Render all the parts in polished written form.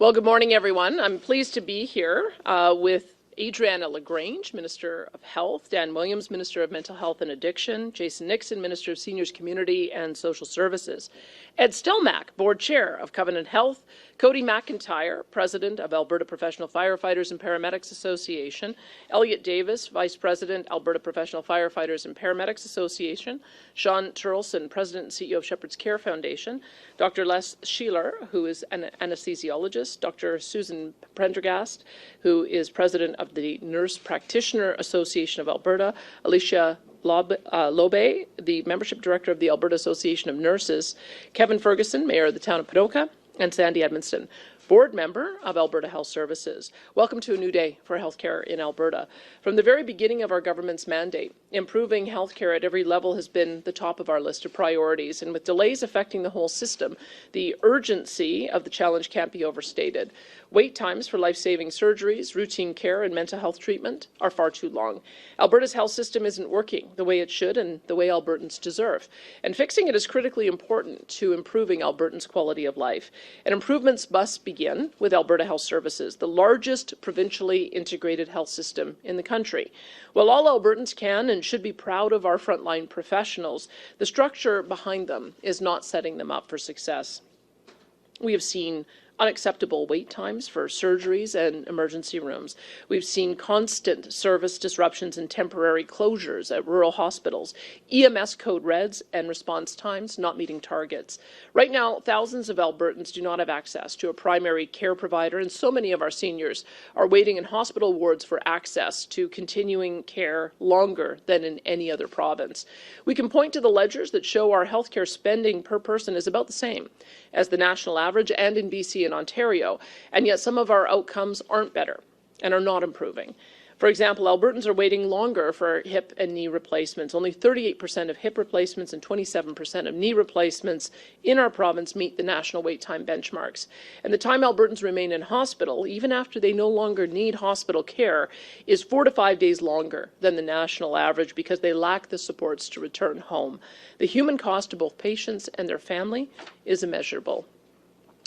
Well, good morning, everyone. I'm pleased to be here with Adriana LaGrange, Minister of Health, Dan Williams, Minister of Mental Health and Addiction, Jason Nixon, Minister of Seniors, Community and Social Services, Ed Stelmach, Board Chair of Covenant Health, Codey McIntyre, President of Alberta Professional Firefighters and Paramedics Association, Elliot Davis, Vice President, Alberta Professional Firefighters and Paramedics Association, Shawn Terlson, President and CEO of Shepherd's Care Foundation, Dr. Les Sheeler, who is an anesthesiologist, Dr. Susan Prendergast, who is President of the Nurse Practitioner Association of Alberta, Alicia Lobe, the Membership Director of the Alberta Association of Nurses, Kevin Ferguson, Mayor of the Town of Paducah, and Sandy Edmonston, Board Member of Alberta Health Services. Welcome to a new day for healthcare in Alberta. From the very beginning of our government's mandate, improving healthcare at every level has been the top of our list of priorities, and with delays affecting the whole system, the urgency of the challenge can't be overstated. Wait times for life-saving surgeries, routine care, and mental health treatment are far too long. Alberta's health system isn't working the way it should and the way Albertans deserve, and fixing it is critically important to improving Albertans' quality of life. And improvements must begin with Alberta Health Services, the largest provincially integrated health system in the country. While all Albertans can and should be proud of our frontline professionals, the structure behind them is not setting them up for success. We have seen unacceptable wait times for surgeries and emergency rooms. We've seen constant service disruptions and temporary closures at rural hospitals, EMS code reds and response times not meeting targets. Right now, thousands of Albertans do not have access to a primary care provider, and so many of our seniors are waiting in hospital wards for access to continuing care longer than in any other province. We can point to the ledgers that show our healthcare spending per person is about the same as the national average and in BC and Ontario, and yet some of our outcomes aren't better and are not improving. For example, Albertans are waiting longer for hip and knee replacements. Only 38% of hip replacements and 27% of knee replacements in our province meet the national wait time benchmarks. And the time Albertans remain in hospital, even after they no longer need hospital care, is 4 to 5 days longer than the national average because they lack the supports to return home. The human cost to both patients and their family is immeasurable.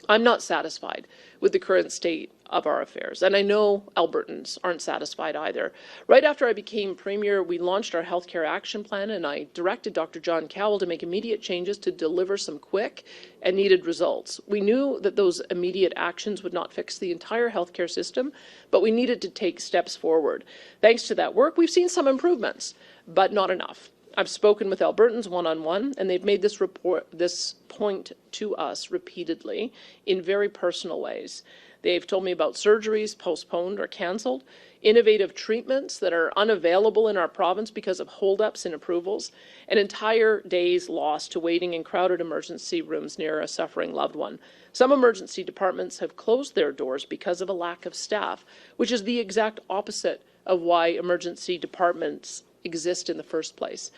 I'm not satisfied with the current state of our affairs, and I know Albertans aren't satisfied either. Right after I became Premier, we launched our Healthcare Action Plan, and I directed Dr. John Cowell to make immediate changes to deliver some quick and needed results. We knew that those immediate actions would not fix the entire healthcare system, but we needed to take steps forward. Thanks to that work, we've seen some improvements, but not enough. I've spoken with Albertans one-on-one, and they've made this point to us repeatedly in very personal ways. They've told me about surgeries postponed or cancelled, innovative treatments that are unavailable in our province because of holdups in approvals, and entire days lost to waiting in crowded emergency rooms near a suffering loved one. Some emergency departments have closed their doors because of a lack of staff, which is the exact opposite of why emergency departments exist in the first place.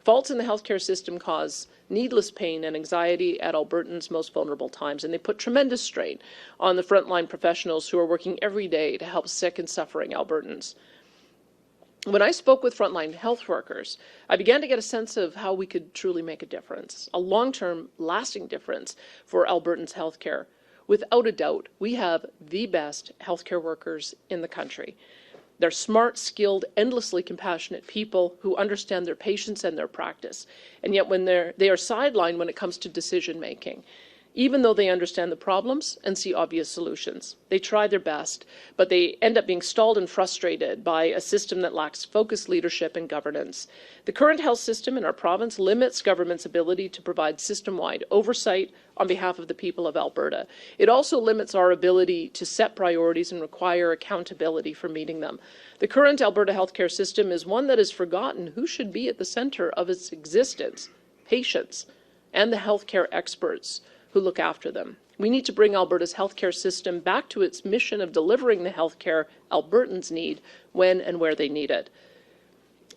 Faults in the healthcare system cause needless pain and anxiety at Albertans' most vulnerable times, and they put tremendous strain on the frontline professionals who are working every day to help sick and suffering Albertans. When I spoke with frontline health workers, I began to get a sense of how we could truly make a difference, a long-term, lasting difference for Albertans' healthcare. Without a doubt, we have the best healthcare workers in the country. They're smart, skilled, endlessly compassionate people who understand their patients and their practice. And yet they are sidelined when it comes to decision making, even though they understand the problems and see obvious solutions. They try their best, but they end up being stalled and frustrated by a system that lacks focused leadership and governance. The current health system in our province limits government's ability to provide system-wide oversight on behalf of the people of Alberta. It also limits our ability to set priorities and require accountability for meeting them. The current Alberta healthcare system is one that has forgotten who should be at the centre of its existence: patients and the healthcare experts who look after them. We need to bring Alberta's healthcare system back to its mission of delivering the healthcare Albertans need when and where they need it.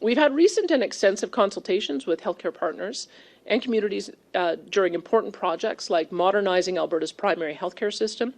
We've had recent and extensive consultations with healthcare partners and communities during important projects like modernizing Alberta's primary healthcare system,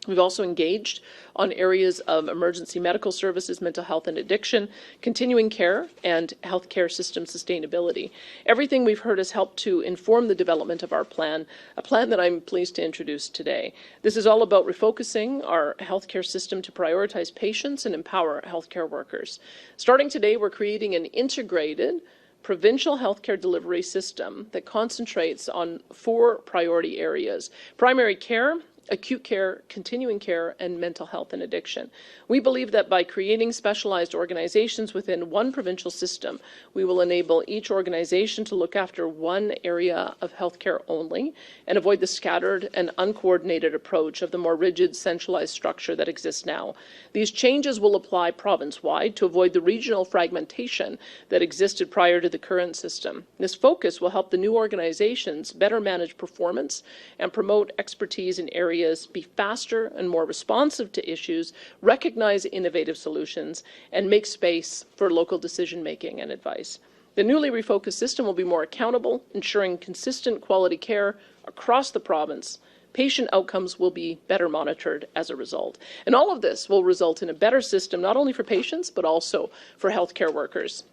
We've also engaged on areas of emergency medical services, mental health and addiction, continuing care, and healthcare system sustainability. Everything we've heard has helped to inform the development of our plan, a plan that I'm pleased to introduce today. This is all about refocusing our healthcare system to prioritize patients and empower healthcare workers. Starting today, we're creating an integrated provincial healthcare delivery system that concentrates on 4 priority areas: primary care, acute care, continuing care, and mental health and addiction. We believe that by creating specialized organizations within one provincial system, we will enable each organization to look after one area of healthcare only and avoid the scattered and uncoordinated approach of the more rigid, centralized structure that exists now. These changes will apply province-wide to avoid the regional fragmentation that existed prior to the current system. This focus will help the new organizations better manage performance and promote expertise in areas, be faster and more responsive to issues, recognize innovative solutions, and make space for local decision-making and advice. The newly refocused system will be more accountable, ensuring consistent quality care across the province. Patient outcomes will be better monitored as a result. And all of this will result in a better system, not only for patients, but also for healthcare workers.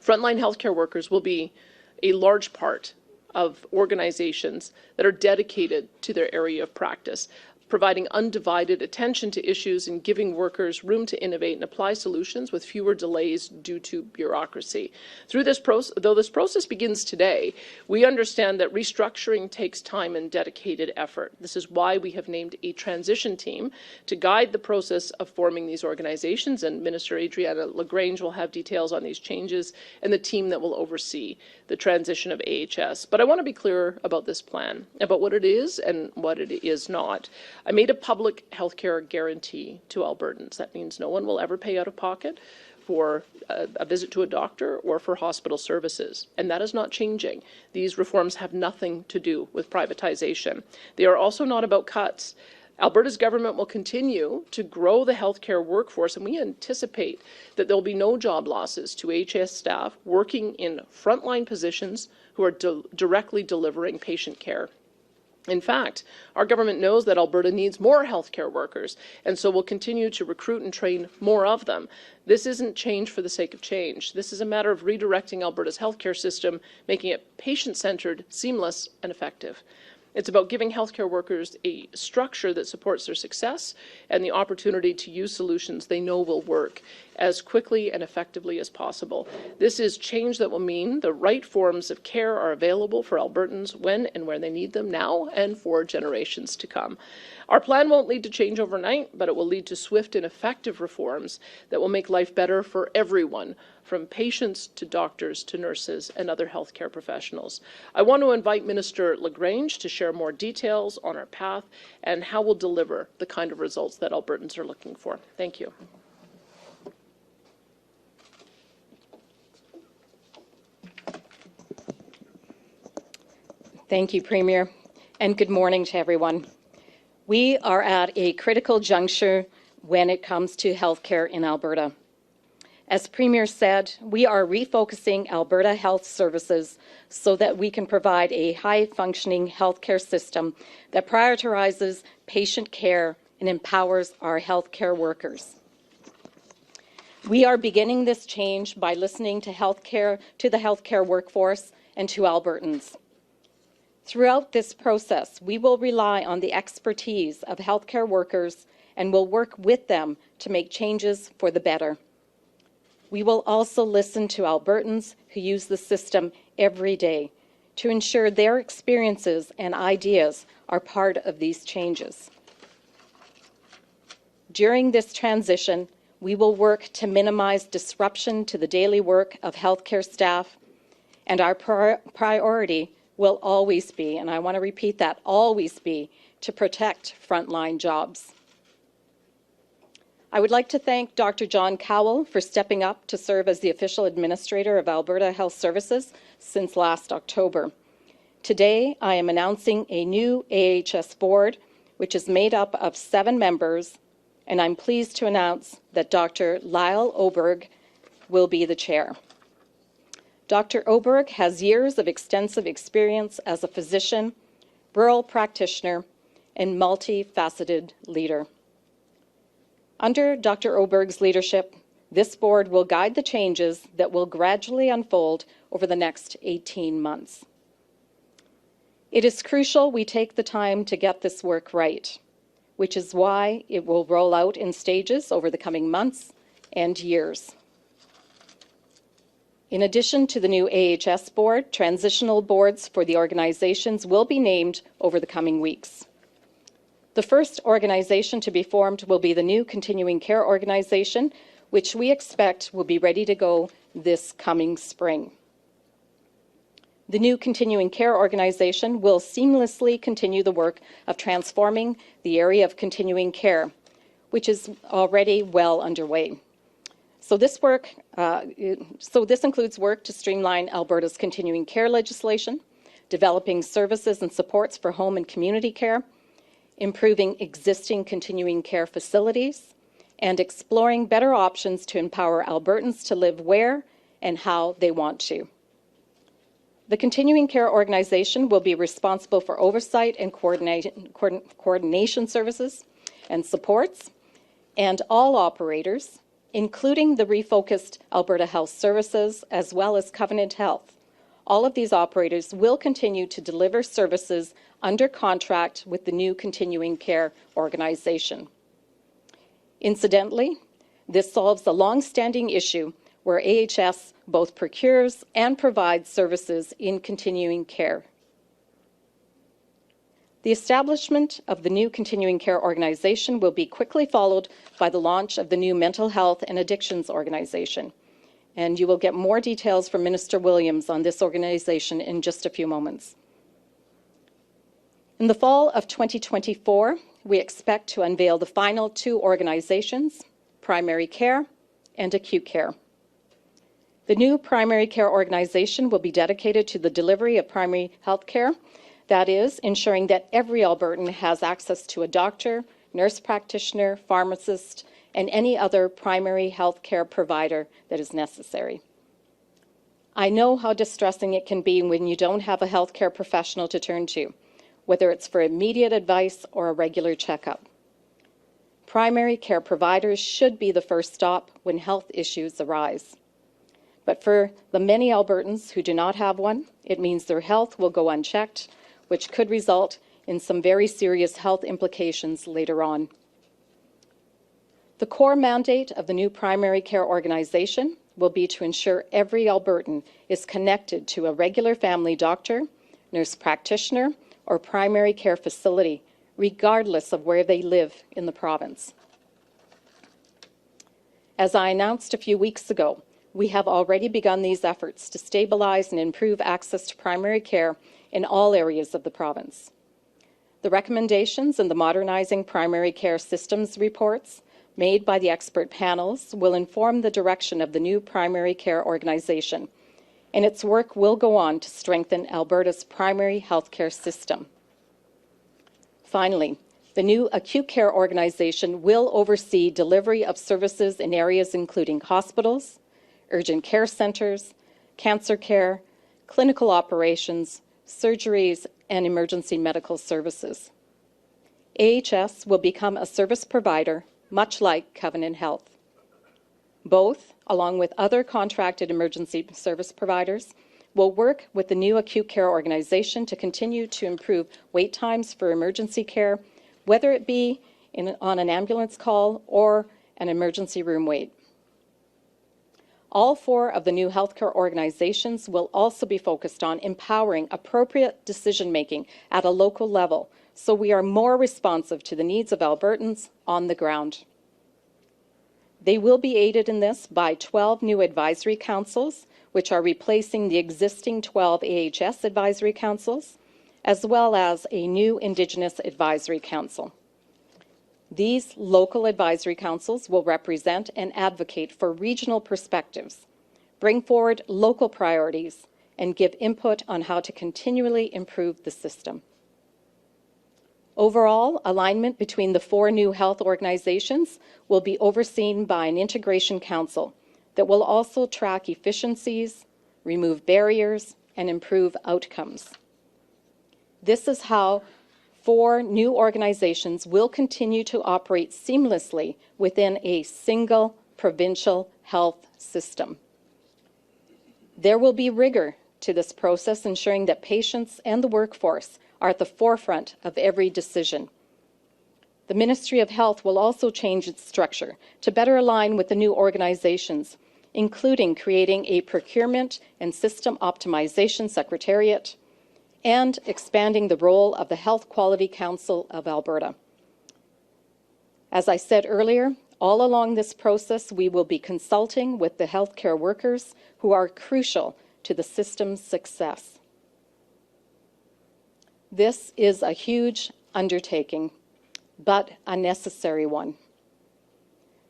Frontline healthcare workers will be a large part of organizations that are dedicated to their area of practice, providing undivided attention to issues and giving workers room to innovate and apply solutions with fewer delays due to bureaucracy. Though this process begins today, we understand that restructuring takes time and dedicated effort. This is why we have named a transition team to guide the process of forming these organizations, and Minister Adriana LaGrange will have details on these changes and the team that will oversee the transition of AHS. But I want to be clear about this plan, about what it is and what it is not. I made a public health care guarantee to Albertans. That means no one will ever pay out of pocket for a visit to a doctor or for hospital services. And that is not changing. These reforms have nothing to do with privatization. They are also not about cuts. Alberta's government will continue to grow the healthcare workforce, and we anticipate that there will be no job losses to AHS staff working in frontline positions who are directly delivering patient care. In fact, our government knows that Alberta needs more healthcare workers, and so we'll continue to recruit and train more of them. This isn't change for the sake of change. This is a matter of redirecting Alberta's healthcare system, making it patient-centered, seamless, and effective. It's about giving healthcare workers a structure that supports their success and the opportunity to use solutions they know will work as quickly and effectively as possible. This is change that will mean the right forms of care are available for Albertans when and where they need them now and for generations to come. Our plan won't lead to change overnight, but it will lead to swift and effective reforms that will make life better for everyone, from patients to doctors to nurses and other healthcare professionals. I want to invite Minister LaGrange to share more details on our path and how we'll deliver the kind of results that Albertans are looking for. Thank you. Thank you, Premier, and good morning to everyone. We are at a critical juncture when it comes to healthcare in Alberta. As Premier said, we are refocusing Alberta Health Services so that we can provide a high-functioning healthcare system that prioritizes patient care and empowers our healthcare workers. We are beginning this change by listening to the healthcare workforce and to Albertans. Throughout this process, we will rely on the expertise of healthcare workers and will work with them to make changes for the better. We will also listen to Albertans who use the system every day to ensure their experiences and ideas are part of these changes. During this transition, we will work to minimize disruption to the daily work of healthcare staff, and our priority will always be, and I want to repeat that, always be, to protect frontline jobs. I would like to thank Dr. John Cowell for stepping up to serve as the official administrator of Alberta Health Services since last October. Today, I am announcing a new AHS board, which is made up of 7 members, and I'm pleased to announce that Dr. Lyle Oberg will be the chair. Dr. Oberg has years of extensive experience as a physician, rural practitioner, and multifaceted leader. Under Dr. Oberg's leadership, this board will guide the changes that will gradually unfold over the next 18 months. It is crucial we take the time to get this work right, which is why it will roll out in stages over the coming months and years. In addition to the new AHS board, transitional boards for the organizations will be named over the coming weeks. The first organization to be formed will be the new continuing care organization, which we expect will be ready to go this coming spring. The new continuing care organization will seamlessly continue the work of transforming the area of continuing care, which is already well underway. So this includes work to streamline Alberta's continuing care legislation, developing services and supports for home and community care, improving existing continuing care facilities, and exploring better options to empower Albertans to live where and how they want to. The continuing care organization will be responsible for oversight and coordination services and supports, and all operators, including the refocused Alberta Health Services as well as Covenant Health. All of these operators will continue to deliver services under contract with the new continuing care organization. Incidentally, this solves a long-standing issue where AHS both procures and provides services in continuing care. The establishment of the new continuing care organization will be quickly followed by the launch of the new mental health and addictions organization. And you will get more details from Minister Williams on this organization in just a few moments. In the fall of 2024, we expect to unveil the final two organizations, primary care and acute care. The new primary care organization will be dedicated to the delivery of primary health care, that is, ensuring that every Albertan has access to a doctor, nurse practitioner, pharmacist, and any other primary health care provider that is necessary. I know how distressing it can be when you don't have a health care professional to turn to, whether it's for immediate advice or a regular checkup. Primary care providers should be the first stop when health issues arise. But for the many Albertans who do not have one, it means their health will go unchecked, which could result in some very serious health implications later on. The core mandate of the new primary care organization will be to ensure every Albertan is connected to a regular family doctor, nurse practitioner, or primary care facility, regardless of where they live in the province. As I announced a few weeks ago, we have already begun these efforts to stabilize and improve access to primary care in all areas of the province. The recommendations in the Modernizing Primary Care Systems reports made by the expert panels will inform the direction of the new primary care organization, and its work will go on to strengthen Alberta's primary healthcare system. Finally, the new acute care organization will oversee delivery of services in areas including hospitals, urgent care centres, cancer care, clinical operations, surgeries, and emergency medical services. AHS will become a service provider much like Covenant Health. Both, along with other contracted emergency service providers, will work with the new acute care organization to continue to improve wait times for emergency care, whether it be on an ambulance call or an emergency room wait. All four of the new healthcare organizations will also be focused on empowering appropriate decision-making at a local level, so we are more responsive to the needs of Albertans on the ground. They will be aided in this by 12 new advisory councils, which are replacing the existing 12 AHS advisory councils, as well as a new Indigenous Advisory Council. These local advisory councils will represent and advocate for regional perspectives, bring forward local priorities, and give input on how to continually improve the system. Overall, alignment between the four new health organizations will be overseen by an integration council that will also track efficiencies, remove barriers, and improve outcomes. This is how 4 new organizations will continue to operate seamlessly within a single provincial health system. There will be rigor to this process, ensuring that patients and the workforce are at the forefront of every decision. The Ministry of Health will also change its structure to better align with the new organizations, including creating a procurement and system optimization secretariat and expanding the role of the Health Quality Council of Alberta. As I said earlier, all along this process, we will be consulting with the healthcare workers who are crucial to the system's success. This is a huge undertaking, but a necessary one.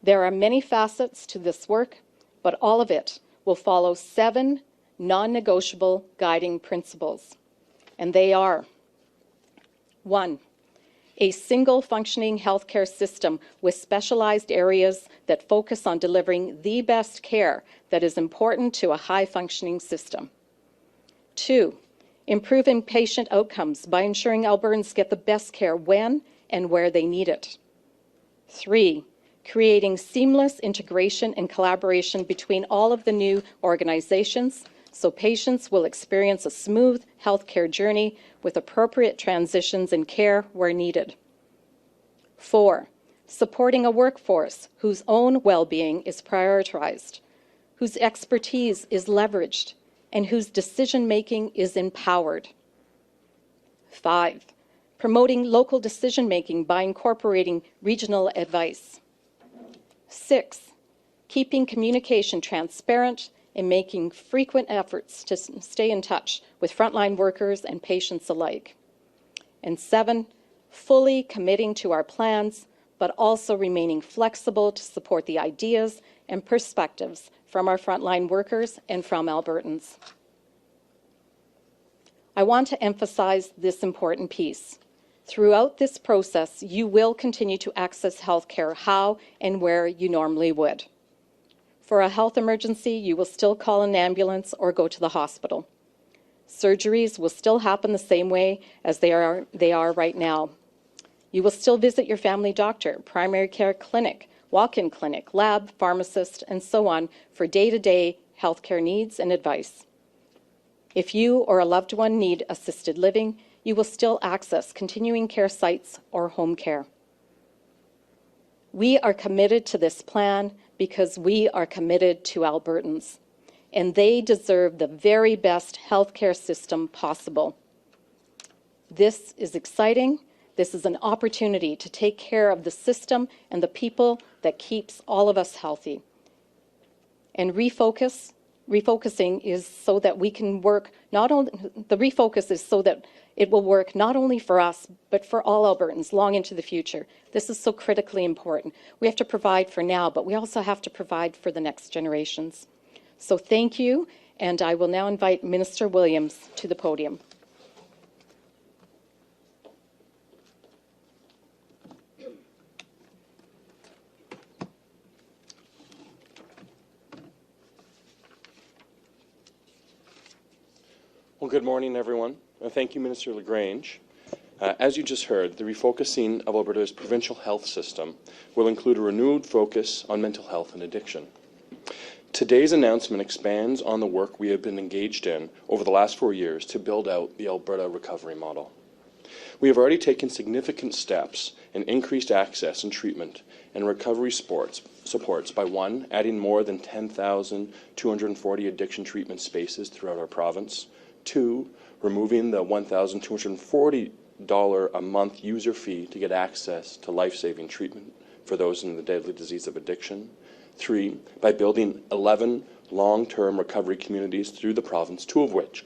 There are many facets to this work, but all of it will follow 7 non-negotiable guiding principles. And they are: 1, a single functioning healthcare system with specialized areas that focus on delivering the best care that is important to a high-functioning system. 2, improving patient outcomes by ensuring Albertans get the best care when and where they need it. 3, creating seamless integration and collaboration between all of the new organizations so patients will experience a smooth healthcare journey with appropriate transitions in care where needed. 4, supporting a workforce whose own well-being is prioritized, whose expertise is leveraged, and whose decision-making is empowered. 5, promoting local decision-making by incorporating regional advice. 6, keeping communication transparent and making frequent efforts to stay in touch with frontline workers and patients alike. And 7, fully committing to our plans, but also remaining flexible to support the ideas and perspectives from our frontline workers and from Albertans. I want to emphasize this important piece. Throughout this process, you will continue to access health care how and where you normally would. For a health emergency, you will still call an ambulance or go to the hospital. Surgeries will still happen the same way as they are right now. You will still visit your family doctor, primary care clinic, walk-in clinic, lab, pharmacist, and so on for day-to-day healthcare needs and advice. If you or a loved one need assisted living, you will still access continuing care sites or home care. We are committed to this plan because we are committed to Albertans, and they deserve the very best healthcare system possible. This is exciting. This is an opportunity to take care of the system and the people that keeps all of us healthy. And refocusing is so that we can work so that it will work not only for us, but for all Albertans long into the future. This is so critically important. We have to provide for now, but we also have to provide for the next generations. So thank you, and I will now invite Minister Williams to the podium. Well, good morning, everyone. Thank you, Minister LaGrange. As you just heard, the refocusing of Alberta's provincial health system will include a renewed focus on mental health and addiction. Today's announcement expands on the work we have been engaged in over the last 4 years to build out the Alberta recovery model. We have already taken significant steps in increased access and treatment and recovery supports by 1, adding more than 10,240 addiction treatment spaces throughout our province, 2, removing the $1,240 a month user fee to get access to life-saving treatment for those in the deadly disease of addiction, 3, by building 11 long-term recovery communities through the province, two of which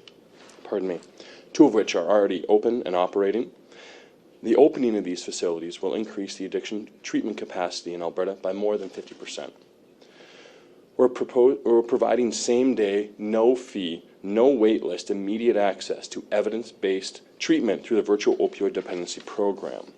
are already open and operating. The opening of these facilities will increase the addiction treatment capacity in Alberta by more than 50%. We're providing same-day, no-fee, no wait list, immediate access to evidence-based treatment through the virtual opioid dependency program.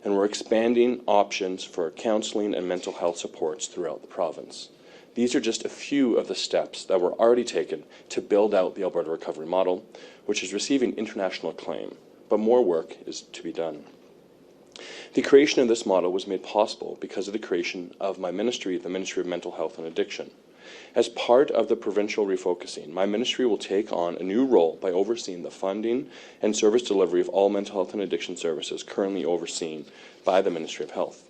And we're expanding options for counseling and mental health supports throughout the province. These are just a few of the steps that were already taken to build out the Alberta recovery model, which is receiving international acclaim, but more work is to be done. The creation of this model was made possible because of the creation of my ministry, the Ministry of Mental Health and Addiction. As part of the provincial refocusing, my ministry will take on a new role by overseeing the funding and service delivery of all mental health and addiction services currently overseen by the Ministry of Health.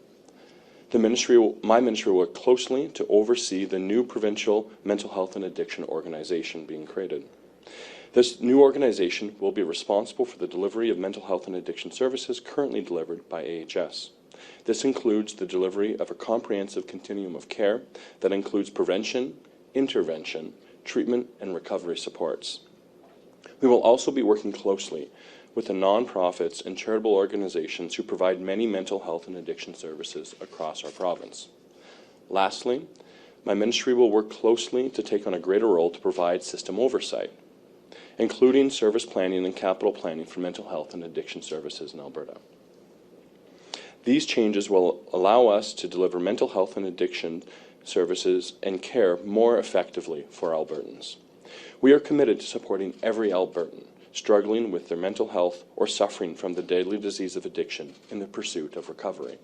My ministry will work closely to oversee the new provincial mental health and addiction organization being created. This new organization will be responsible for the delivery of mental health and addiction services currently delivered by AHS. This includes the delivery of a comprehensive continuum of care that includes prevention, intervention, treatment, and recovery supports. We will also be working closely with the nonprofits and charitable organizations who provide many mental health and addiction services across our province. Lastly, my ministry will work closely to take on a greater role to provide system oversight, including service planning and capital planning for mental health and addiction services in Alberta. These changes will allow us to deliver mental health and addiction services and care more effectively for Albertans. We are committed to supporting every Albertan struggling with their mental health or suffering from the deadly disease of addiction in the pursuit of recovery.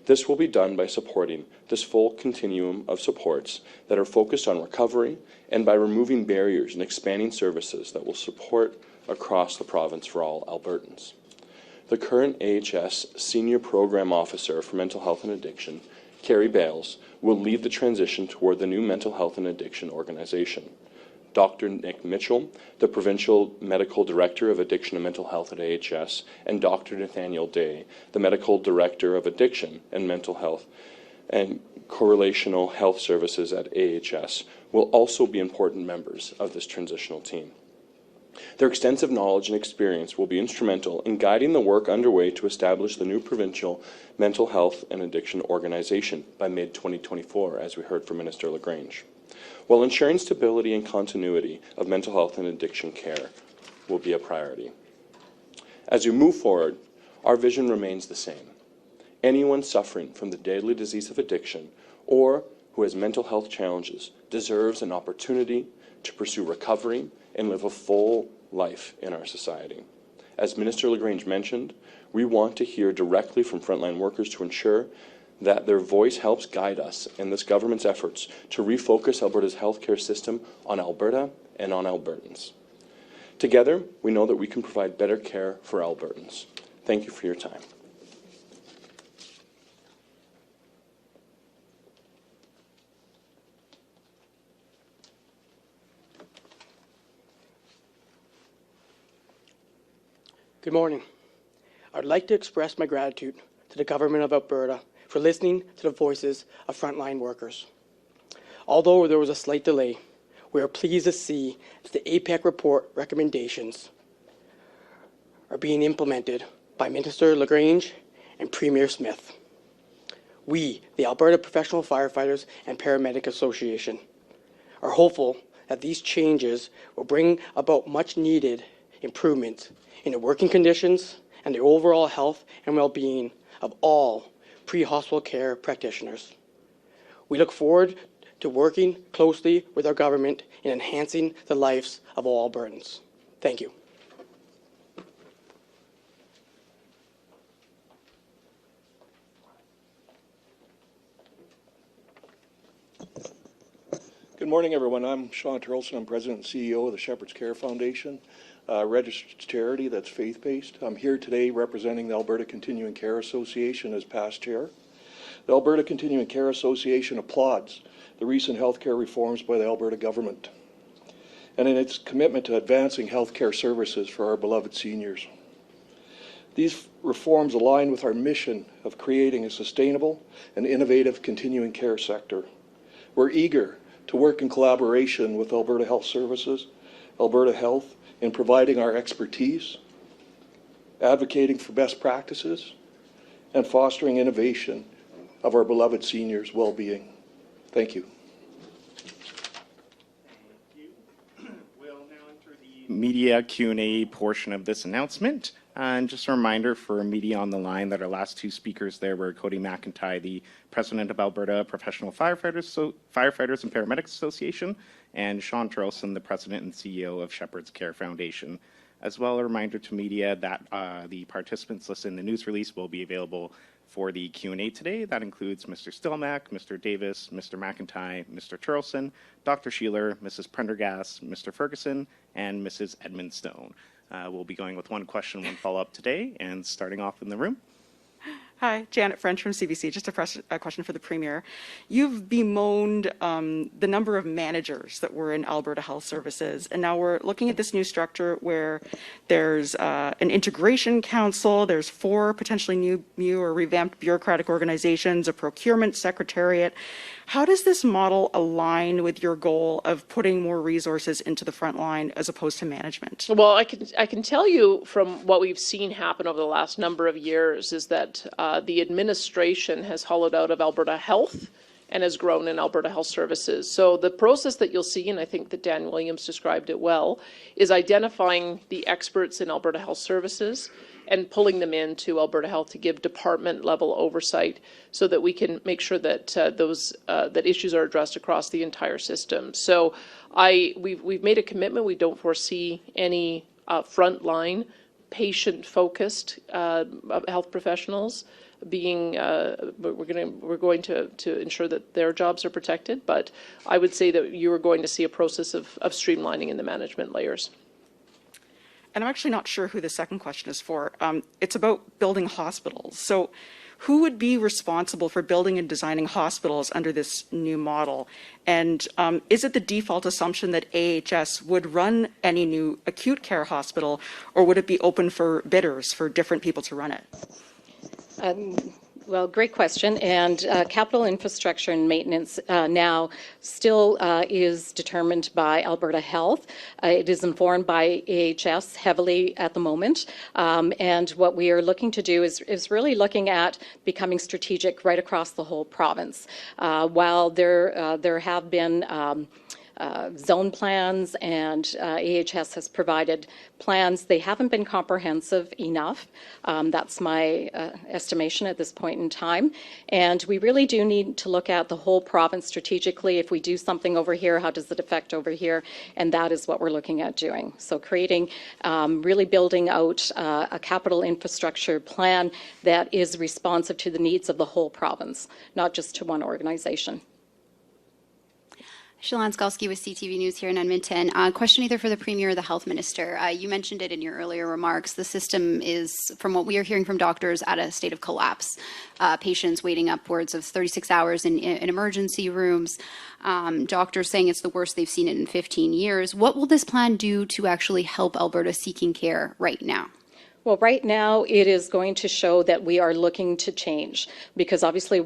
This will be done by supporting this full continuum of supports that are focused on recovery and by removing barriers and expanding services that will support across the province for all Albertans. The current AHS Senior Program Officer for Mental Health and Addiction, Carrie Bales, will lead the transition toward the new Mental Health and Addiction organization. Dr. Nick Mitchell, the Provincial Medical Director of Addiction and Mental Health at AHS, and Dr. Nathaniel Day, the Medical Director of Addiction and Mental Health and Correlational Health Services at AHS, will also be important members of this transitional team. Their extensive knowledge and experience will be instrumental in guiding the work underway to establish the new Provincial Mental Health and Addiction Organization by mid-2024, as we heard from Minister LaGrange, while ensuring stability and continuity of mental health and addiction care will be a priority. As we move forward, our vision remains the same. Anyone suffering from the deadly disease of addiction or who has mental health challenges deserves an opportunity to pursue recovery and live a full life in our society. As Minister LaGrange mentioned, we want to hear directly from frontline workers to ensure that their voice helps guide us in this government's efforts to refocus Alberta's healthcare system on Alberta and on Albertans. Together, we know that we can provide better care for Albertans. Thank you for your time. Good morning. I'd like to express my gratitude to the Government of Alberta for listening to the voices of frontline workers. Although there was a slight delay, we are pleased to see that the APEC report recommendations are being implemented by Minister LaGrange and Premier Smith. We, the Alberta Professional Firefighters and Paramedic Association, are hopeful that these changes will bring about much-needed improvements in the working conditions and the overall health and well-being of all pre-hospital care practitioners. We look forward to working closely with our government in enhancing the lives of all Albertans. Thank you. Good morning, everyone. I'm Shawn Terlson. I'm President and CEO of the Shepherd's Care Foundation, a registered charity that's faith-based. I'm here today representing the Alberta Continuing Care Association as past chair. The Alberta Continuing Care Association applauds the recent healthcare reforms by the Alberta government and in its commitment to advancing healthcare services for our beloved seniors. These reforms align with our mission of creating a sustainable and innovative continuing care sector. We're eager to work in collaboration with Alberta Health Services, Alberta Health, in providing our expertise, advocating for best practices, and fostering innovation of our beloved seniors' well-being. Thank you. We'll now enter the media Q&A portion of this announcement. And just a reminder for media on the line that our last two speakers there were Codey McIntyre, the president of Alberta Professional Firefighters and Paramedics Association, and Shawn Terlson, the president and CEO of Shepherd's Care Foundation. As well, a reminder to media that the participants listed in the news release will be available for the Q&A today. That includes Mr. Stelmach, Mr. Davis, Mr. McIntyre, Mr. Terlson, Dr. Sheeler, Mrs. Prendergast, Mr. Ferguson, and Mrs. Edmondstone. We'll be going with one question, one follow-up today, and starting off in the room. Hi, Janet French from CBC. Just a question for the Premier. You've bemoaned the number of managers that were in Alberta Health Services, and now we're looking at this new structure where there's an integration council, there's 4 potentially new or revamped bureaucratic organizations, a procurement secretariat. How does this model align with your goal of putting more resources into the front line as opposed to management? Well, I can tell you from what we've seen happen over the last number of years is that the administration has hollowed out of Alberta Health and has grown in Alberta Health Services. So the process that you'll see, and I think that Dan Williams described it well, is identifying the experts in Alberta Health Services and pulling them into Alberta Health to give department level oversight so that we can make sure that that issues are addressed across the entire system. So we've made a commitment. We don't foresee any frontline patient-focused health professionals being. We're going to ensure that their jobs are protected. But I would say that you are going to see a process of streamlining in the management layers. And I'm actually not sure who the second question is for. It's about building hospitals. So who would be responsible for building and designing hospitals under this new model? And is it the default assumption that AHS would run any new acute care hospital, or would it be open for bidders for different people to run it? Well, great question. And capital infrastructure and maintenance now still is determined by Alberta Health. It is informed by AHS heavily at the moment. And what we are looking to do is really looking at becoming strategic right across the whole province. While there have been zone plans and AHS has provided plans, they haven't been comprehensive enough. That's my estimation at this point in time. And we really do need to look at the whole province strategically. If we do something over here, how does it affect over here? And that is what we're looking at doing. So creating, really building out a capital infrastructure plan that is responsive to the needs of the whole province, not just to one organization. Shawn Terlson with CTV News here in Edmonton. Question either for the Premier or the Health Minister. You mentioned it in your earlier remarks. The system is, from what we are hearing from doctors, at a state of collapse. Patients waiting upwards of 36 hours in emergency rooms. Doctors saying it's the worst they've seen it in 15 years. What will this plan do to actually help Alberta seeking care right now? Well, right now it is going to show that we are looking to change, because obviously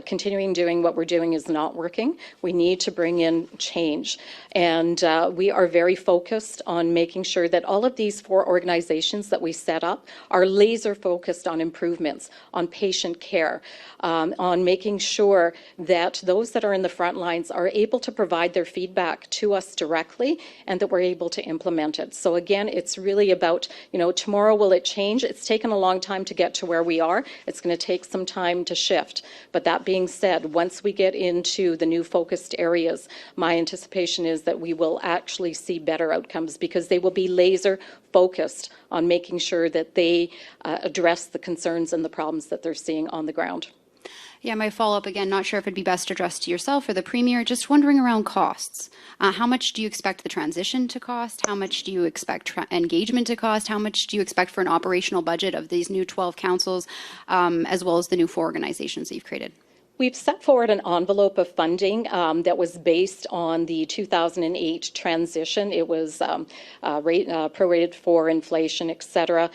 continuing doing what we're doing is not working. We need to bring in change. And we are very focused on making sure that all of these 4 organizations that we set up are laser focused on improvements, on patient care, on making sure that those that are in the front lines are able to provide their feedback to us directly and that we're able to implement it. So again, it's really about, tomorrow will it change? It's taken a long time to get to where we are. It's going to take some time to shift. But that being said, once we get into the new focused areas, my anticipation is that we will actually see better outcomes, because they will be laser focused on making sure that they address the concerns and the problems that they're seeing on the ground. Yeah, my follow-up, again, not sure if it'd be best addressed to yourself or the Premier, just wondering around costs. How much do you expect the transition to cost? How much do you expect engagement to cost? How much do you expect for an operational budget of these new 12 councils, as well as the new 4 organizations that you've created? We've set forward an envelope of funding that was based on the 2008 transition. It was prorated for inflation, et cetera.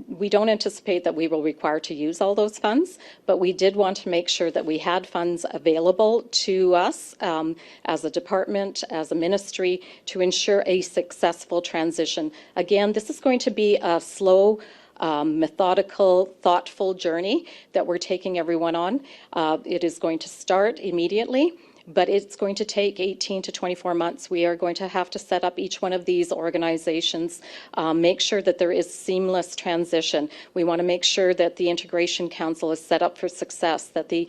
We don't anticipate that we will require to use all those funds, but we did want to make sure that we had funds available to us as a department, as a ministry, to ensure a successful transition. Again, this is going to be a slow, methodical, thoughtful journey that we're taking everyone on. It is going to start immediately but it's going to take 18 to 24 months. We are going to have to set up each one of these organizations, make sure that there is seamless transition. We want to make sure that the Integration Council is set up for success, that the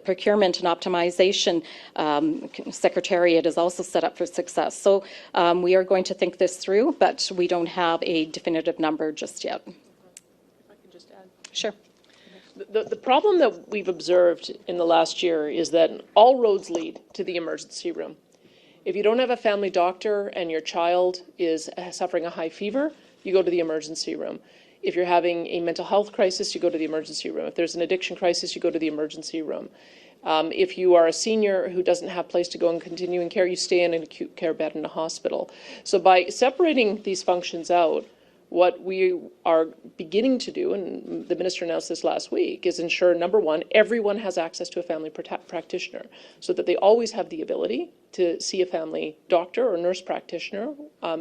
Procurement and Optimization Secretariat is also set up for success. So we are going to think this through, but we don't have a definitive number just yet. If I can just add. Sure. The problem that we've observed in the last year is that all roads lead to the emergency room. If you don't have a family doctor and your child is suffering a high fever, you go to the emergency room. If you're having a mental health crisis, you go to the emergency room. If there's an addiction crisis, you go to the emergency room. If you are a senior who doesn't have a place to go in continuing care, you stay in an acute care bed in a hospital. So by separating these functions out, what we are beginning to do, and the minister announced this last week, is ensure, number one, everyone has access to a family practitioner so that they always have the ability to see a family doctor or nurse practitioner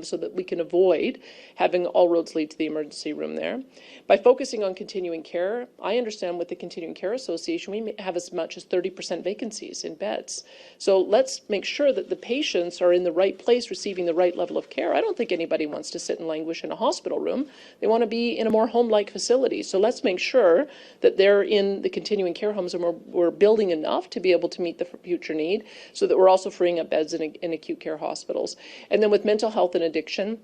so that we can avoid having all roads lead to the emergency room there. By focusing on continuing care, I understand with the Continuing Care Association, we may have as much as 30% vacancies in beds. So let's make sure that the patients are in the right place, receiving the right level of care. I don't think anybody wants to sit and languish in a hospital room. They want to be in a more home-like facility. So let's make sure that they're in the continuing care homes and we're building enough to be able to meet the future need so that we're also freeing up beds in acute care hospitals. And then with mental health and addiction,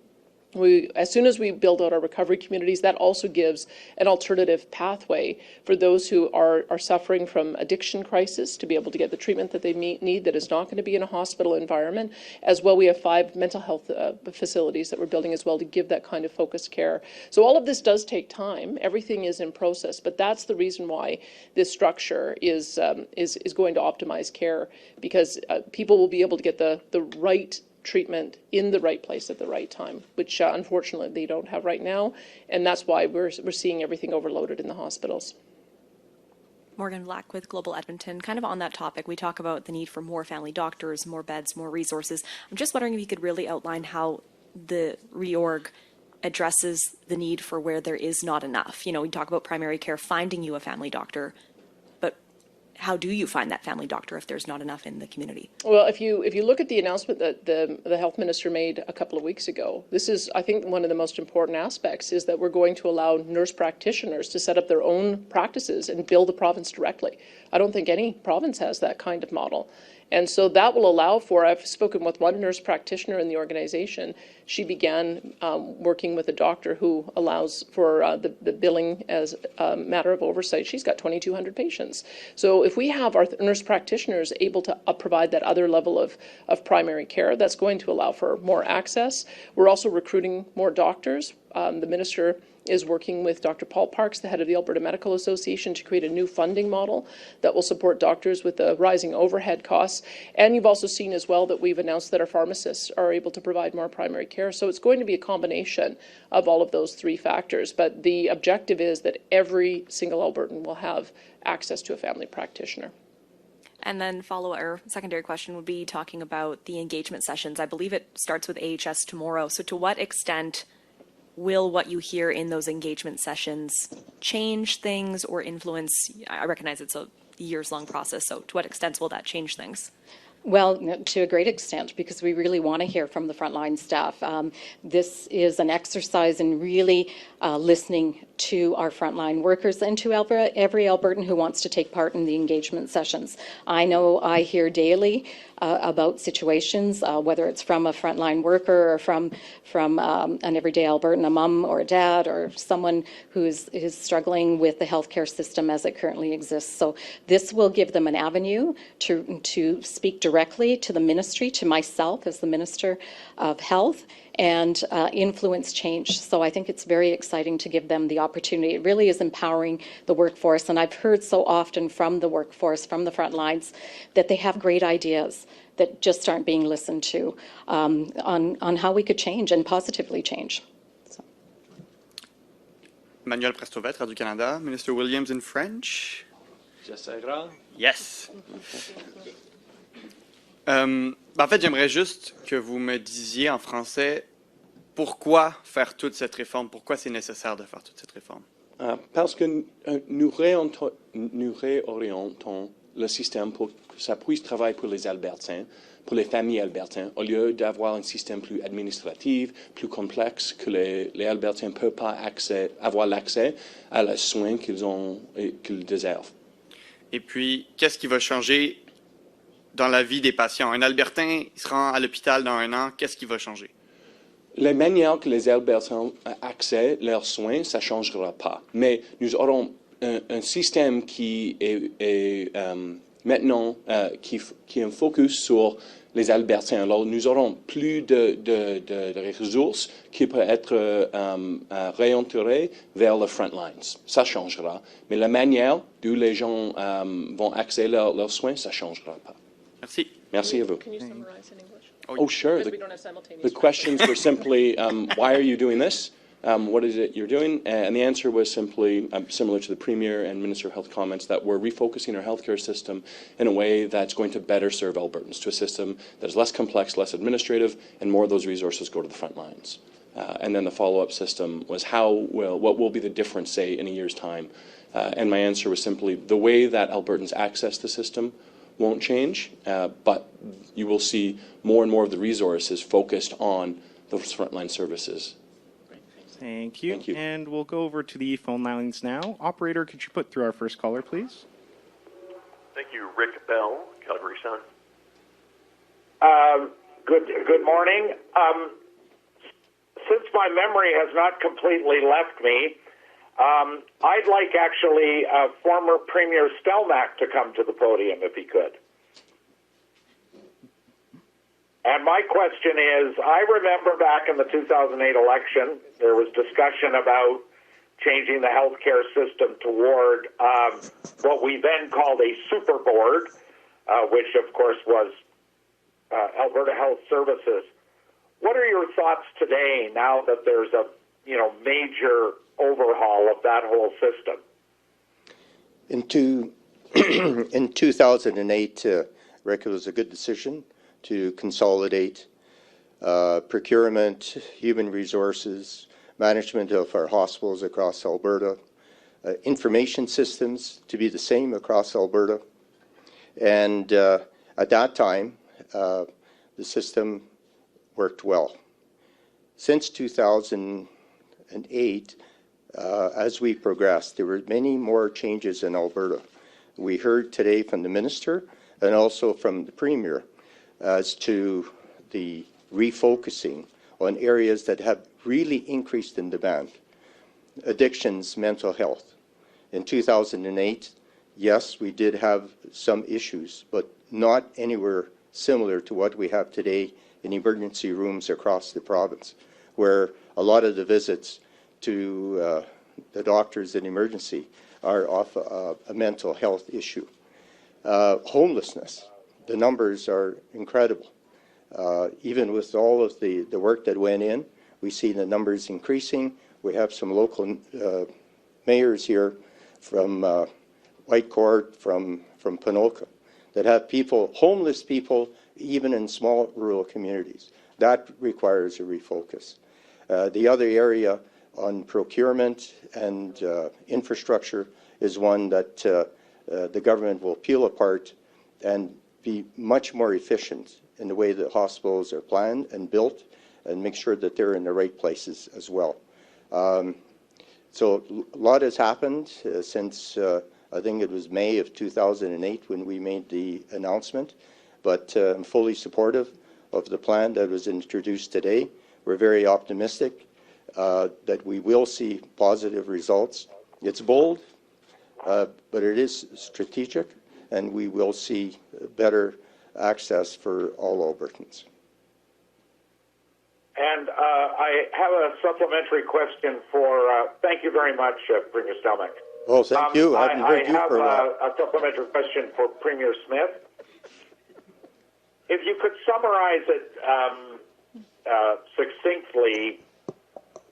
as soon as we build out our recovery communities, that also gives an alternative pathway for those who are suffering from addiction crisis to be able to get the treatment that they need that is not going to be in a hospital environment. As well, we have 5 mental health facilities that we're building as well to give that kind of focused care. So all of this does take time. Everything is in process, but that's the reason why this structure is going to optimize care, because people will be able to get the right treatment in the right place at the right time, which unfortunately they don't have right now, and that's why we're seeing everything overloaded in the hospitals. Morgan Black with Global Edmonton. Kind of on that topic, we talk about the need for more family doctors, more beds, more resources. I'm just wondering if you could really outline how the reorg addresses the need for where there is not enough. You know, we talk about primary care finding you a family doctor, but how do you find that family doctor if there's not enough in the community? Well, if you look at the announcement that the health minister made a couple of weeks ago, this is, I think, one of the most important aspects is that we're going to allow nurse practitioners to set up their own practices and bill the province directly. I don't think any province has that kind of model. And so that will allow for, I've spoken with one nurse practitioner in the organization. She began working with a doctor who allows for the billing as a matter of oversight. She's got 2,200 patients. So if we have our nurse practitioners able to provide that other level of primary care, that's going to allow for more access. We're also recruiting more doctors. The minister is working with Dr. Paul Parks, the head of the Alberta Medical Association, to create a new funding model that will support doctors with the rising overhead costs. And you've also seen as well that we've announced that our pharmacists are able to provide more primary care. So it's going to be a combination of all of those 3 factors. But the objective is that every single Albertan will have access to a family practitioner. And then our secondary question would be talking about the engagement sessions. I believe it starts with AHS tomorrow. So to what extent will what you hear in those engagement sessions change things or influence? I recognize it's a years-long process, so to what extent will that change things? Well, to a great extent, because we really want to hear from the frontline staff. This is an exercise in really listening to our frontline workers and to every Albertan who wants to take part in the engagement sessions. I know I hear daily about situations, whether it's from a frontline worker or from an everyday Albertan, a mum or a dad or someone who is struggling with the healthcare system as it currently exists. So this will give them an avenue to speak directly to the ministry, to myself as the Minister of Health, and influence change. So I think it's very exciting to give them the opportunity. It really is empowering the workforce, and I've heard so often from the workforce, from the front lines, that they have great ideas that just aren't being listened to on how we could change and positively change. So. Manuel Prestovet, Radio-Canada. Minister Williams in French. Yes. En fait, j'aimerais juste que vous me disiez en français pourquoi faire toute cette réforme, pourquoi c'est nécessaire de faire toute cette réforme. Parce que nous réorientons le système pour que ça puisse travailler pour les Albertains, pour les familles albertaines, au lieu d'avoir un système plus administratif, plus complexe, que les Albertains ne peuvent pas avoir l'accès à les soins qu'ils désirent. Et puis, qu'est-ce qui va changer dans la vie des patients? Un Albertain il se rend à l'hôpital dans 1 an, qu'est-ce qui va changer? La manière que les Albertains ont accès à leurs soins, ça ne changera pas. Mais nous aurons un système qui est maintenant qui est un focus sur les Albertains. Alors, nous aurons plus de ressources qui peuvent être réorientées vers les front lines. Ça changera. Mais la manière dont les gens vont accéder leurs soins, ça ne changera pas. Merci. Merci à vous. Can you summarize in English? Oh, sure. Because we don't have simultaneous The questions were simply, why are you doing this? What is it you're doing? And the answer was simply similar to the Premier and Minister of Health comments, that we're refocusing our healthcare system in a way that's going to better serve Albertans, to a system that is less complex, less administrative, and more of those resources go to the front lines. And then the follow-up system was what will be the difference, say, in a year's time? And my answer was simply the way that Albertans access the system won't change, but you will see more and more of the resources focused on those frontline services. Thank you. Thank you. And we'll go over to the phone lines now. Operator, could you put through our first caller, please? Thank you. Rick Bell, Calgary Sun. Good morning. Since my memory has not completely left me, I'd like actually former Premier Stelmach to come to the podium if he could. And my question is, I remember back in the 2008 election, there was discussion about changing the healthcare system toward what we then called a super board, which of course was Alberta Health Services. What are your thoughts today now that there's a major overhaul of that whole system? In 2008, Rick, it was a good decision to consolidate procurement, human resources, management of our hospitals across Alberta, information systems to be the same across Alberta. And at that time, the system worked well. Since 2008, as we progressed, there were many more changes in Alberta. We heard today from the Minister and also from the Premier as to the refocusing on areas that have really increased in demand. Addictions, mental health. In 2008, yes, we did have some issues, but not anywhere similar to what we have today in emergency rooms across the province, where a lot of the visits to the doctors in emergency are off a mental health issue. Homelessness, the numbers are incredible. Even with all of the work that went in, we see the numbers increasing. We have some local mayors here from Whitecourt, from Ponoka, that have homeless people, even in small rural communities. That requires a refocus. The other area on procurement and infrastructure is one that the government will peel apart and be much more efficient in the way that hospitals are planned and built, and make sure that they're in the right places as well. So a lot has happened since I think it was May of 2008 when we made the announcement, but I'm fully supportive of the plan that was introduced today. We're very optimistic that we will see positive results. It's bold, but it is strategic, and we will see better access for all Albertans. And I have a supplementary question for, thank you very much, Premier Stelmach. Oh, thank you. I have a supplementary question for Premier Smith. If you could summarize it succinctly,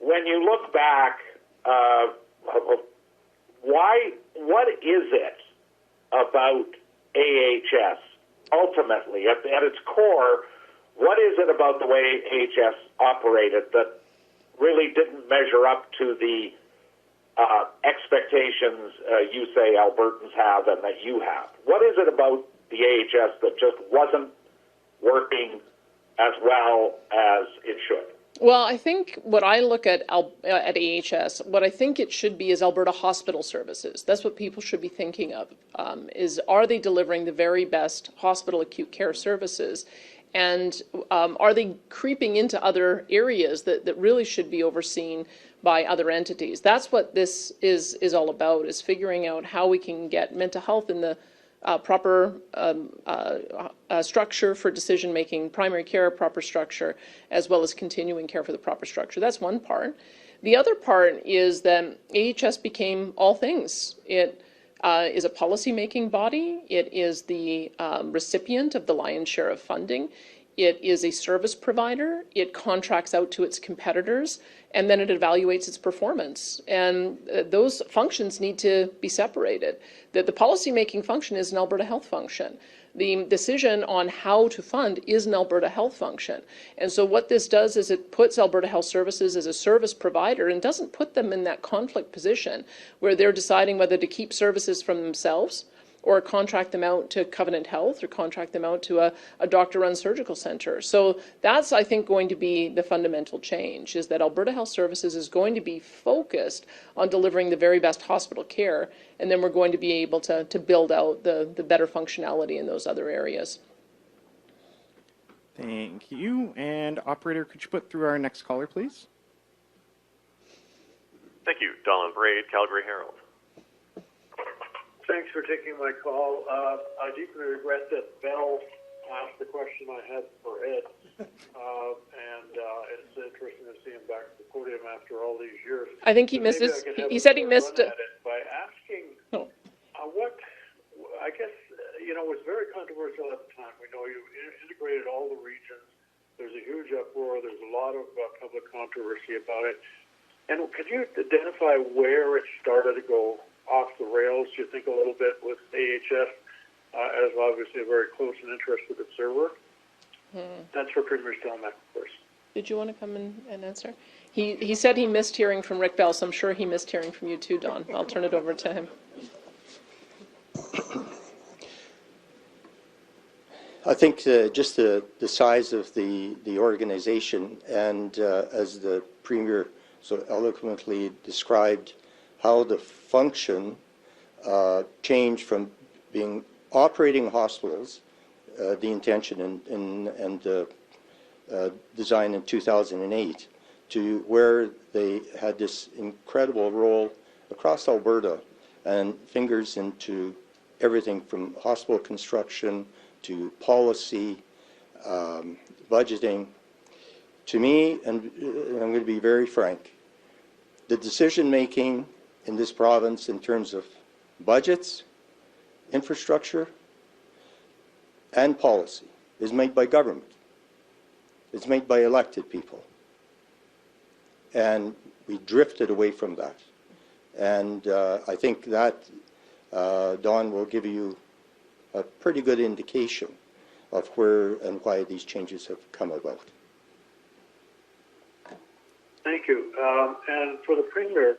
when you look back, what is it about AHS ultimately, at its core? What is it about the way AHS operated that really didn't measure up to the expectations you say Albertans have and that you have? What is it about the AHS that just wasn't working as well as it should? Well, I think what I look at AHS, what I think it should be is Alberta Hospital Services. That's what people should be thinking of, is are they delivering the very best hospital acute care services? And are they creeping into other areas that really should be overseen by other entities? That's what this is all about, is figuring out how we can get mental health in the proper structure for decision-making, primary care proper structure, as well as continuing care for the proper structure. That's one part. The other part is that AHS became all things. It is a policy-making body. It is the recipient of the lion's share of funding. It is a service provider. It contracts out to its competitors, and then it evaluates its performance. And those functions need to be separated. The policy-making function is an Alberta Health function. The decision on how to fund is an Alberta Health function. And so what this does is it puts Alberta Health Services as a service provider and doesn't put them in that conflict position where they're deciding whether to keep services from themselves or contract them out to Covenant Health or contract them out to a doctor-run surgical center. So that's, I think, going to be the fundamental change, is that Alberta Health Services is going to be focused on delivering the very best hospital care, and then we're going to be able to build out the better functionality in those other areas. Thank you. And operator, could you put through our next caller, please? Thank you. Donald Braid, Calgary Herald. Thanks for taking my call. I deeply regret that Bell asked the question I had for Ed, and it's interesting to see him back at the podium after all these years. I think he missed his. He said he missed it. By asking what, I guess, it was very controversial at the time. We know you integrated all the regions. There's a huge uproar. There's a lot of public controversy about it. And could you identify where it started to go off the rails, do you think, a little bit with AHS as obviously a very close and interested observer? That's for Premier Stelmach, of course. Did you want to come in and answer? He said he missed hearing from Rick Bell, so I'm sure he missed hearing from you too, Don. I'll turn it over to him. I think just the size of the organization, and as the Premier so eloquently described, how the function changed from being operating hospitals, the intention and design in 2008, to where they had this incredible role across Alberta and fingers into everything from hospital construction to policy, budgeting. To me, and I'm going to be very frank, the decision-making in this province in terms of budgets, infrastructure, and policy is made by government. It's made by elected people. And we drifted away from that. And I think that, Don, will give you a pretty good indication of where and why these changes have come about. Thank you. And for the Premier,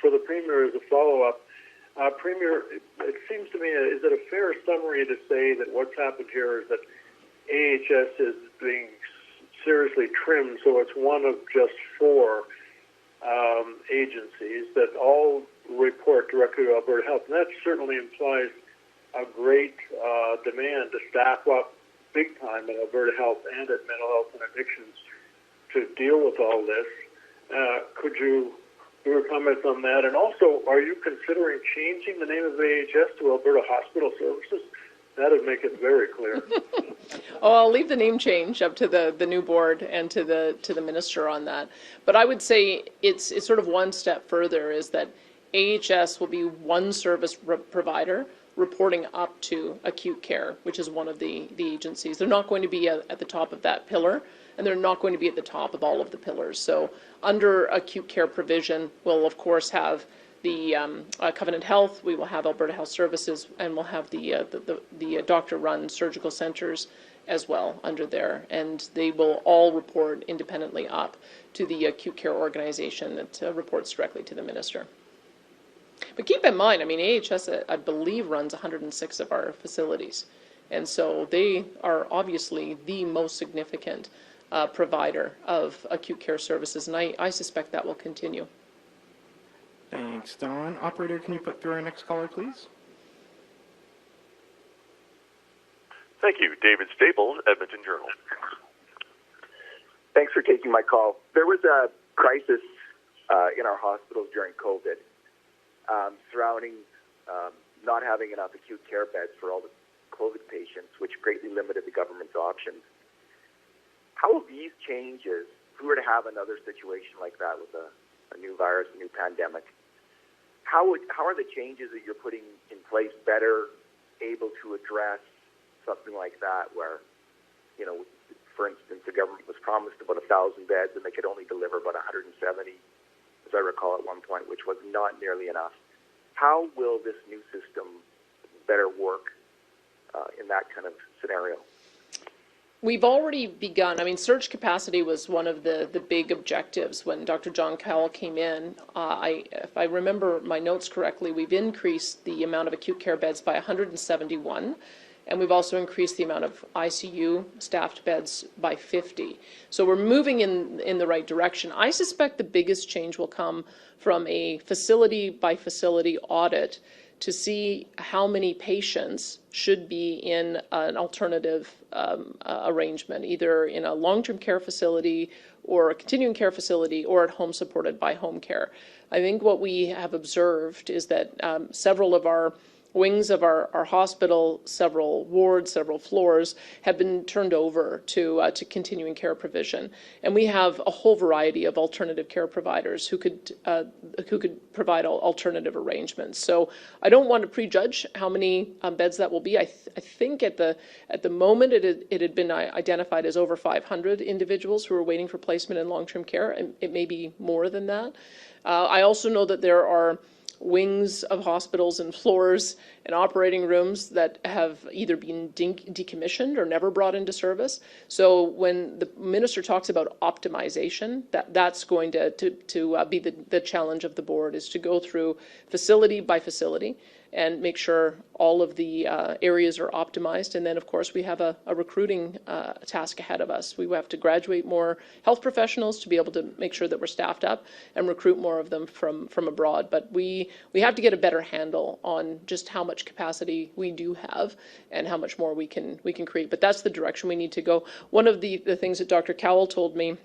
for the Premier as a follow-up, Premier, it seems to me, is it a fair summary to say that what's happened here is that AHS is being seriously trimmed, so it's one of just 4 agencies that all report directly to Alberta Health, and that certainly implies a great demand to staff up big time at Alberta Health and at Mental Health and Addictions to deal with all this. Could you do your comments on that? And also, are you considering changing the name of AHS to Alberta Hospital Services? That would make it very clear. Oh, I'll leave the name change up to the new board and to the minister on that. But I would say it's sort of one step further, is that AHS will be one service provider reporting up to acute care, which is one of the agencies. They're not going to be at the top of that pillar, and they're not going to be at the top of all of the pillars. So under acute care provision, we'll of course have the Covenant Health, we will have Alberta Health Services, and we'll have the doctor-run surgical centres as well under there, and they will all report independently up to the acute care organization that reports directly to the minister. But keep in mind, I mean, AHS, I believe, runs 106 of our facilities, and so they are obviously the most significant provider of acute care services, and I suspect that will continue. Thanks, Don. Operator, can you put through our next caller, please? Thank you. David Staples, Edmonton Journal. Thanks for taking my call. There was a crisis in our hospitals during COVID surrounding not having enough acute care beds for all the COVID patients, which greatly limited the government's options. How will these changes, if we were to have another situation like that with a new virus, a new pandemic, how are the changes that you're putting in place better able to address something like that where, you know, for instance, the government was promised about 1,000 beds and they could only deliver about 170, as I recall at one point, which was not nearly enough. How will this new system better work in that kind of scenario? We've already begun. I mean, surge capacity was one of the big objectives when Dr. John Cowell came in. If I remember my notes correctly, we've increased the amount of acute care beds by 171, and we've also increased the amount of ICU staffed beds by 50. So we're moving in the right direction. I suspect the biggest change will come from a facility-by-facility audit to see how many patients should be in an alternative arrangement, either in a long-term care facility or a continuing care facility or at home supported by home care. I think what we have observed is that several of our wings of our hospital, several wards, several floors have been turned over to continuing care provision, and we have a whole variety of alternative care providers who could provide alternative arrangements. So I don't want to prejudge how many beds that will be. I think at the moment it had been identified as over 500 individuals who are waiting for placement in long-term care, and it may be more than that. I also know that there are wings of hospitals and floors and operating rooms that have either been decommissioned or never brought into service. So when the minister talks about optimization, that's going to be the challenge of the board, is to go through facility by facility and make sure all of the areas are optimized. And then, of course, we have a recruiting task ahead of us. We have to graduate more health professionals to be able to make sure that we're staffed up and recruit more of them from abroad. But we have to get a better handle on just how much capacity we do have and how much more we can create. But that's the direction we need to go. One of the things that Dr. Cowell told me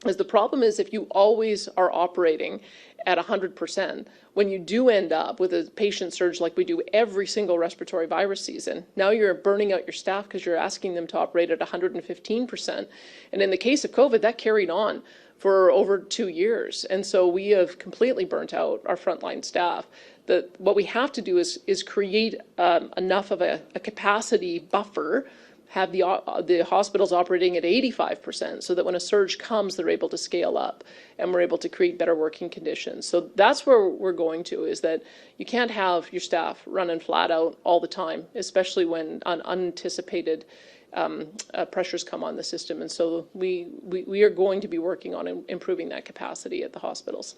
is the problem is if you always are operating at 100%, when you do end up with a patient surge like we do every single respiratory virus season, now you're burning out your staff because you're asking them to operate at 115%. And in the case of COVID, that carried on for over 2 years. And so we have completely burnt out our frontline staff. What we have to do is create enough of a capacity buffer, have the hospitals operating at 85% so that when a surge comes, they're able to scale up and we're able to create better working conditions. So that's where we're going to, is that you can't have your staff running flat out all the time, especially when unanticipated pressures come on the system. And so we are going to be working on improving that capacity at the hospitals.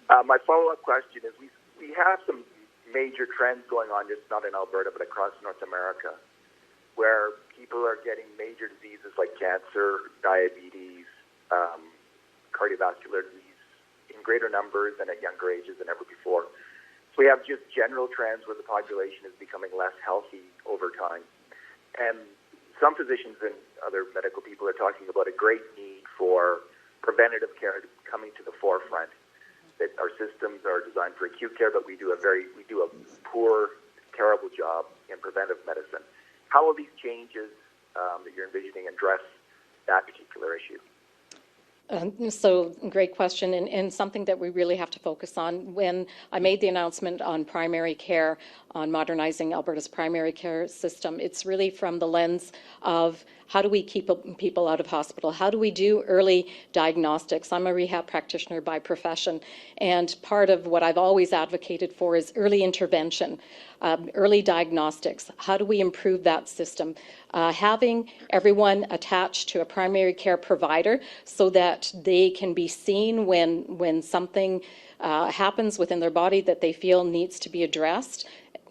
My follow-up question is we have some major trends going on, just not in Alberta, but across North America, where people are getting major diseases like cancer, diabetes, cardiovascular disease in greater numbers and at younger ages than ever before. So we have just general trends where the population is becoming less healthy over time. And some physicians and other medical people are talking about a great need for preventative care coming to the forefront. That our systems are designed for acute care, but we do a poor, terrible job in preventive medicine. How will these changes that you're envisioning address that particular issue? So great question, and something that we really have to focus on. When I made the announcement on primary care, on modernizing Alberta's primary care system, it's really from the lens of how do we keep people out of hospital? How do we do early diagnostics? I'm a rehab practitioner by profession, and part of what I've always advocated for is early intervention. early diagnostics. How do we improve that system? Having everyone attached to a primary care provider so that they can be seen when something happens within their body that they feel needs to be addressed.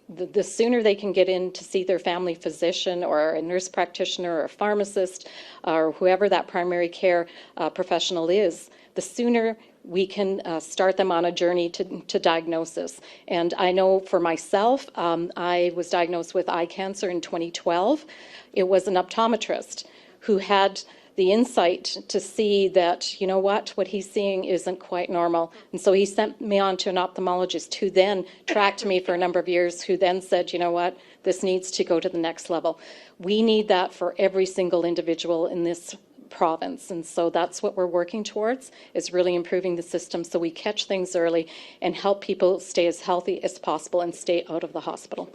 The sooner they can get in to see their family physician or a nurse practitioner or a pharmacist or whoever that primary care professional is, the sooner we can start them on a journey to diagnosis. And I know for myself, I was diagnosed with eye cancer in 2012. It was an optometrist who had the insight to see that, you know what he's seeing isn't quite normal. And so he sent me on to an ophthalmologist who then tracked me for a number of years, who then said, you know what, this needs to go to the next level. We need that for every single individual in this province. And so that's what we're working towards, is really improving the system so we catch things early and help people stay as healthy as possible and stay out of the hospital.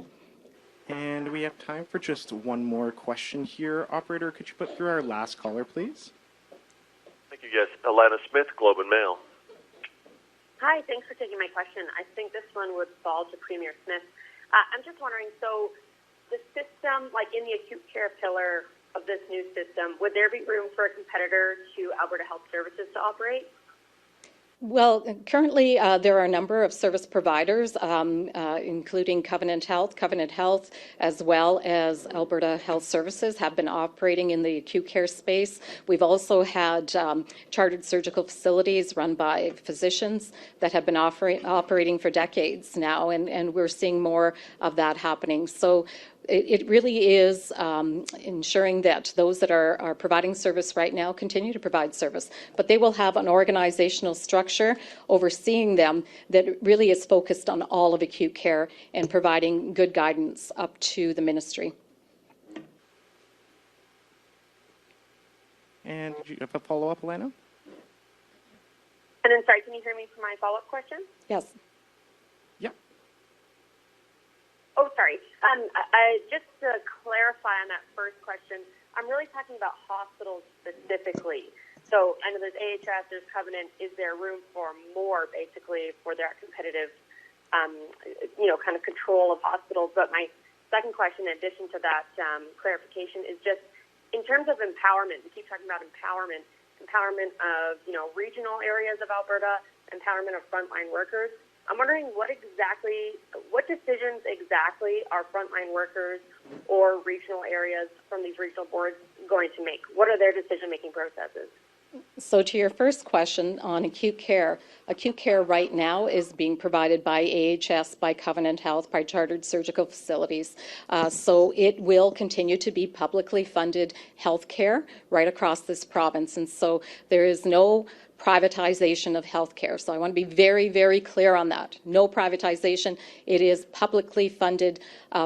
And we have time for just one more question here. Operator, could you put through our last caller, please? Thank you, yes. Alana Smith, Globe and Mail. Hi, thanks for taking my question. I think this one would fall to Premier Smith. I'm just wondering, so the system, like in the acute care pillar of this new system, would there be room for a competitor to Alberta Health Services to operate? Well, currently there are a number of service providers, including Covenant Health, as well as Alberta Health Services have been operating in the acute care space. We've also had chartered surgical facilities run by physicians that have been operating for decades now, and we're seeing more of that happening. So it really is ensuring that those that are providing service right now continue to provide service, but they will have an organizational structure overseeing them that really is focused on all of acute care and providing good guidance up to the ministry. And did you have a follow-up, Elena? And then, sorry, can you hear me for my follow-up question? Yes. Oh, sorry. Just to clarify on that first question, I'm really talking about hospitals specifically. So I know there's AHS, there's Covenant. Is there room for more, basically, for that competitive, kind of control of hospitals? But my second question, in addition to that clarification, is just in terms of empowerment. We keep talking about empowerment of, regional areas of Alberta, empowerment of frontline workers. I'm wondering what decisions exactly are frontline workers or regional areas from these regional boards going to make? What are their decision-making processes? So to your first question on acute care right now is being provided by AHS, by Covenant Health, by chartered surgical facilities. So it will continue to be publicly funded health care right across this province. And so there is no privatization of healthcare. So I want to be very, very clear on that. No privatization. It is publicly funded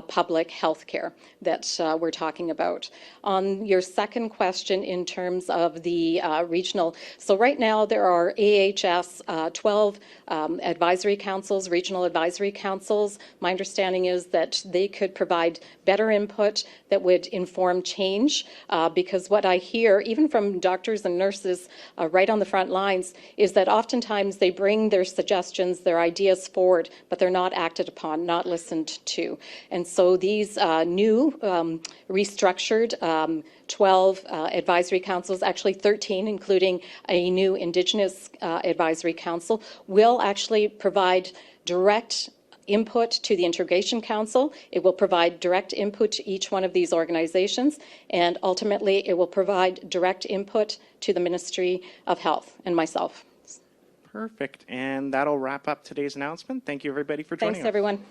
public healthcare that we're talking about. On your second question in terms of the regional, so right now there are AHS 12 advisory councils, regional advisory councils. My understanding is that they could provide better input that would inform change because what I hear, even from doctors and nurses right on the front lines, is that oftentimes they bring their suggestions, their ideas forward, but they're not acted upon, not listened to. And so these new restructured 12 advisory councils, actually 13, including a new Indigenous advisory council, will actually provide direct input to the Integration Council. It will provide direct input to each one of these organizations, and ultimately it will provide direct input to the Ministry of Health and myself. Perfect. And that'll wrap up today's announcement. Thank you, everybody, for joining us. Thanks, everyone.